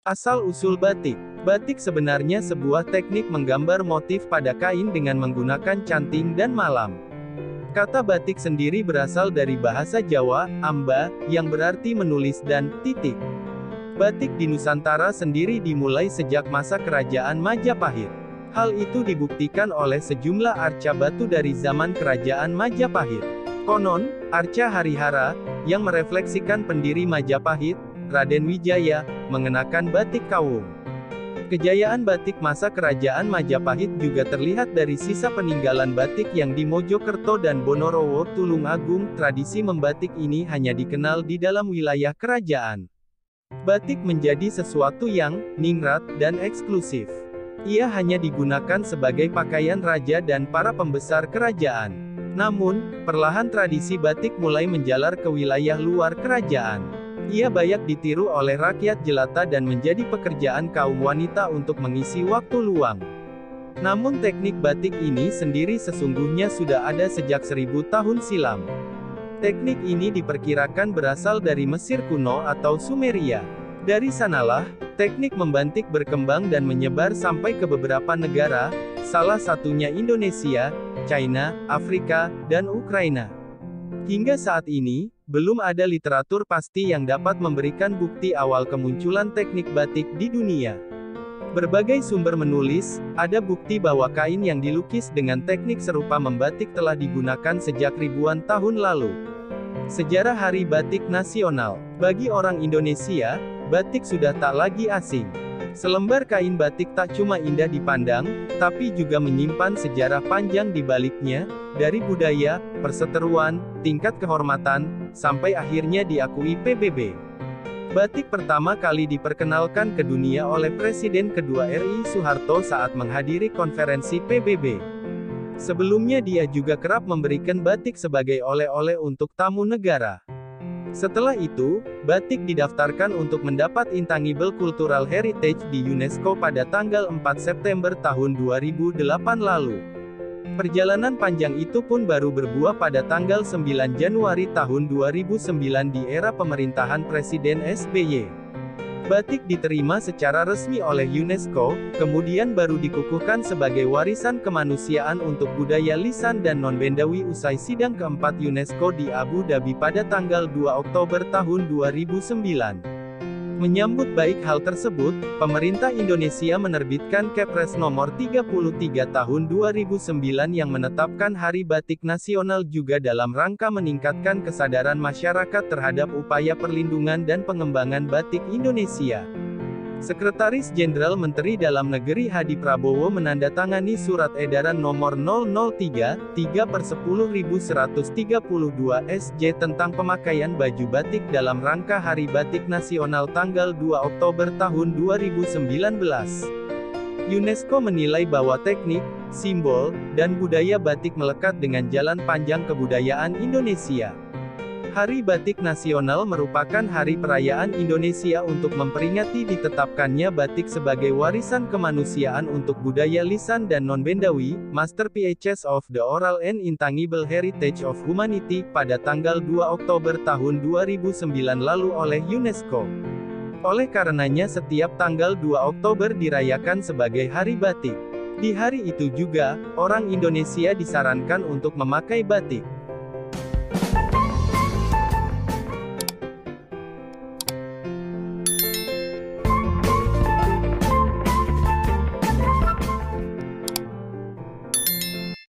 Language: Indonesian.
Asal-usul batik. Batik sebenarnya sebuah teknik menggambar motif pada kain dengan menggunakan canting dan malam. Kata batik sendiri berasal dari bahasa Jawa, amba, yang berarti menulis dan titik. Batik di Nusantara sendiri dimulai sejak masa kerajaan Majapahit. Hal itu dibuktikan oleh sejumlah arca batu dari zaman kerajaan Majapahit. Konon, arca Harihara, yang merefleksikan pendiri Majapahit, Raden Wijaya, mengenakan batik kawung. Kejayaan batik masa kerajaan Majapahit juga terlihat dari sisa peninggalan batik yang di Mojokerto dan Bonorowo, Tulungagung. Tradisi membatik ini hanya dikenal di dalam wilayah kerajaan. Batik menjadi sesuatu yang ningrat dan eksklusif. Ia hanya digunakan sebagai pakaian raja dan para pembesar kerajaan. Namun, perlahan tradisi batik mulai menjalar ke wilayah luar kerajaan. Ia banyak ditiru oleh rakyat jelata dan menjadi pekerjaan kaum wanita untuk mengisi waktu luang. Namun teknik batik ini sendiri sesungguhnya sudah ada sejak 1000 tahun silam. Teknik ini diperkirakan berasal dari Mesir kuno atau Sumeria. Dari sanalah, teknik membatik berkembang dan menyebar sampai ke beberapa negara, salah satunya Indonesia, China, Afrika, dan Ukraina. Hingga saat ini, belum ada literatur pasti yang dapat memberikan bukti awal kemunculan teknik batik di dunia. Berbagai sumber menulis, ada bukti bahwa kain yang dilukis dengan teknik serupa membatik telah digunakan sejak ribuan tahun lalu. Sejarah Hari Batik Nasional. Bagi orang Indonesia, batik sudah tak lagi asing. Selembar kain batik tak cuma indah dipandang, tapi juga menyimpan sejarah panjang di baliknya, dari budaya, perseteruan, tingkat kehormatan, sampai akhirnya diakui PBB. Batik pertama kali diperkenalkan ke dunia oleh Presiden kedua RI Soeharto saat menghadiri konferensi PBB. Sebelumnya dia juga kerap memberikan batik sebagai oleh-oleh untuk tamu negara. Setelah itu, batik didaftarkan untuk mendapat Intangible Cultural Heritage di UNESCO pada tanggal 4 September tahun 2008 lalu. Perjalanan panjang itu pun baru berbuah pada tanggal 9 Januari tahun 2009 di era pemerintahan Presiden SBY. Batik diterima secara resmi oleh UNESCO, kemudian baru dikukuhkan sebagai warisan kemanusiaan untuk budaya lisan dan non-bendawi usai sidang keempat UNESCO di Abu Dhabi pada tanggal 2 Oktober tahun 2009. Menyambut baik hal tersebut, pemerintah Indonesia menerbitkan Kepres nomor 33 tahun 2009 yang menetapkan Hari Batik Nasional juga dalam rangka meningkatkan kesadaran masyarakat terhadap upaya perlindungan dan pengembangan batik Indonesia. Sekretaris Jenderal Menteri Dalam Negeri Hadi Prabowo menandatangani Surat Edaran Nomor 003/10.132 SJ tentang pemakaian baju batik dalam rangka Hari Batik Nasional tanggal 2 Oktober tahun 2019. UNESCO menilai bahwa teknik, simbol, dan budaya batik melekat dengan jalan panjang kebudayaan Indonesia. Hari Batik Nasional merupakan hari perayaan Indonesia untuk memperingati ditetapkannya batik sebagai warisan kemanusiaan untuk budaya lisan dan non-bendawi, Masterpieces of the Oral and Intangible Heritage of Humanity, pada tanggal 2 Oktober tahun 2009 lalu oleh UNESCO. Oleh karenanya setiap tanggal 2 Oktober dirayakan sebagai Hari Batik. Di hari itu juga, orang Indonesia disarankan untuk memakai batik.